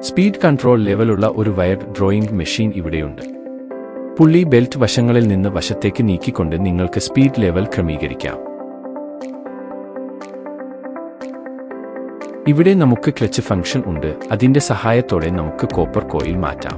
Speed control ലെവലുള്ള ഒരു wire drawing machine ഇവിടെയുണ്ട്. പുള്ളി ബെൽറ്റ് വശങ്ങളിൽ നിന്ന് വശത്തേക്ക് നീക്കിക്കൊണ്ട് നിങ്ങൾക്ക് സ്പീഡ് ലെവൽ ക്രമീകരിക്കാം. ഇവിടെ നമുക്ക് ക്ലച്ച് ഫംഗ്ഷൻ ഉണ്ട്. അതിന്റെ സഹായത്തോടെ നമുക്ക് കോപ്പർ കോയിൽ മാറ്റാം.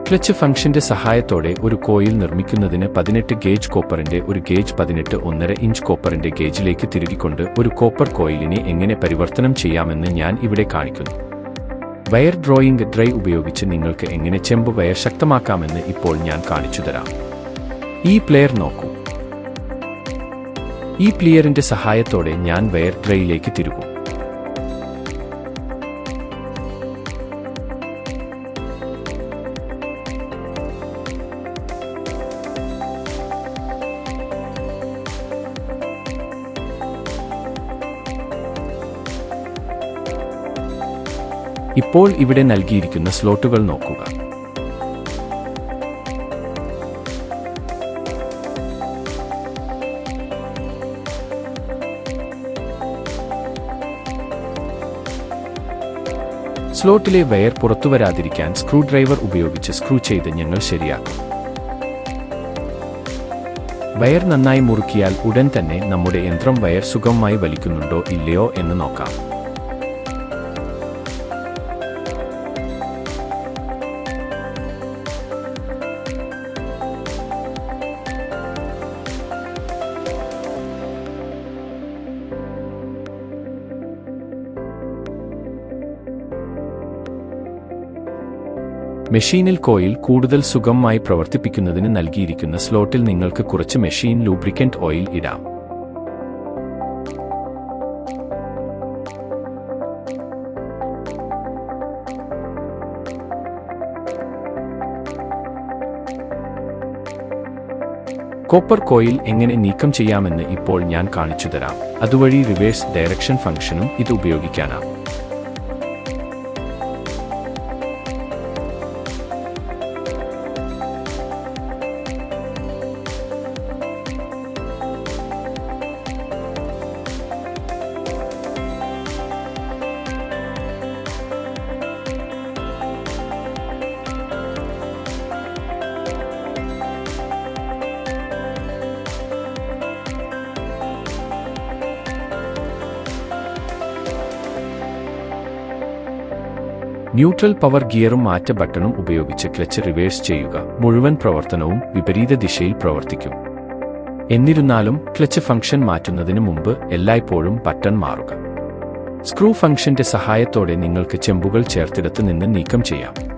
ക്ലച്ച് ഫംഗ്ഷന്റെ സഹായത്തോടെ ഒരു കോയിൽ നിർമ്മിക്കുന്നതിന് 18 ഗേജ് കോപ്പറിന്റെ ഒരു ഗേജ് 18 1/2 ഇഞ്ച് കോപ്പറിന്റെ ഗേജിലേക്ക് തിരുകിക്കൊണ്ട് ഒരു കോപ്പർ കോയിലിനെ എങ്ങനെ പരിവർത്തനം ചെയ്യാമെന്ന് ഞാൻ ഇവിടെ കാണിക്കുന്നു. വയർ ഡ്രോയിംഗ് ഡ്രൈ ഉപയോഗിച്ച് നിങ്ങൾക്ക് എങ്ങനെ ചെമ്പ് വയർ ശക്തമാക്കാമെന്ന് ഇപ്പോൾ ഞാൻ കാണിച്ചുതരാം. ഈ പ്ലെയർ നോക്കൂ. ഈ പ്ലെയറിന്റെ സഹായത്തോടെ ഞാൻ വയർ ഡ്രൈയിലേക്ക് തിരുകും. ഇപ്പോൾ ഇവിടെ നൽകിയിരിക്കുന്ന സ്ലോട്ടുകൾ നോക്കുക. സ്ലോട്ടിലെ വയർ പുറത്തുവരാതിരിക്കാൻ സ്ക്രൂ ഡ്രൈവർ ഉപയോഗിച്ച് സ്ക്രൂ ചെയ്ത് ഞങ്ങൾ ശരിയാക്കും. വയർ നന്നായി മുറുക്കിയാൽ ഉടൻ തന്നെ നമ്മുടെ യന്ത്രം വയർ സുഗമമായി വലിക്കുന്നുണ്ടോ ഇല്ലയോ എന്ന് നോക്കാം. മെഷീനിൽ കോയിൽ കൂടുതൽ സുഗമമായി പ്രവർത്തിപ്പിക്കുന്നതിന് നൽകിയിരിക്കുന്ന സ്ലോട്ടിൽ നിങ്ങൾക്ക് കുറച്ച് മെഷീൻ ലൂബ്രിക്കന്റ് ഓയിൽ ഇടാം. കോപ്പർ കോയിൽ എങ്ങനെ നീക്കം ചെയ്യാമെന്ന് ഇപ്പോൾ ഞാൻ കാണിച്ചുതരാം. അതുവഴി റിവേഴ്സ് ഡയറക്ഷൻ ഫംഗ്ഷനും ഇത് ഉപയോഗിക്കാനാവും. ന്യൂട്രൽ പവർ ഗിയറും മാറ്റ ബട്ടണും ഉപയോഗിച്ച് ക്ലച്ച് റിവേഴ്സ് ചെയ്യുക. മുഴുവൻ പ്രവർത്തനവും വിപരീത ദിശയിൽ പ്രവർത്തിക്കും. എന്നിരുന്നാലും ക്ലച്ച് ഫംഗ്ഷൻ മാറ്റുന്നതിന് മുമ്പ് എല്ലായ്പ്പോഴും ബട്ടൺ മാറുക. സ്ക്രൂ ഫംഗ്ഷന്റെ സഹായത്തോടെ നിങ്ങൾക്ക് ചെമ്പുകൾ ചേർത്തിടത്ത് നിന്ന് നീക്കം ചെയ്യാം.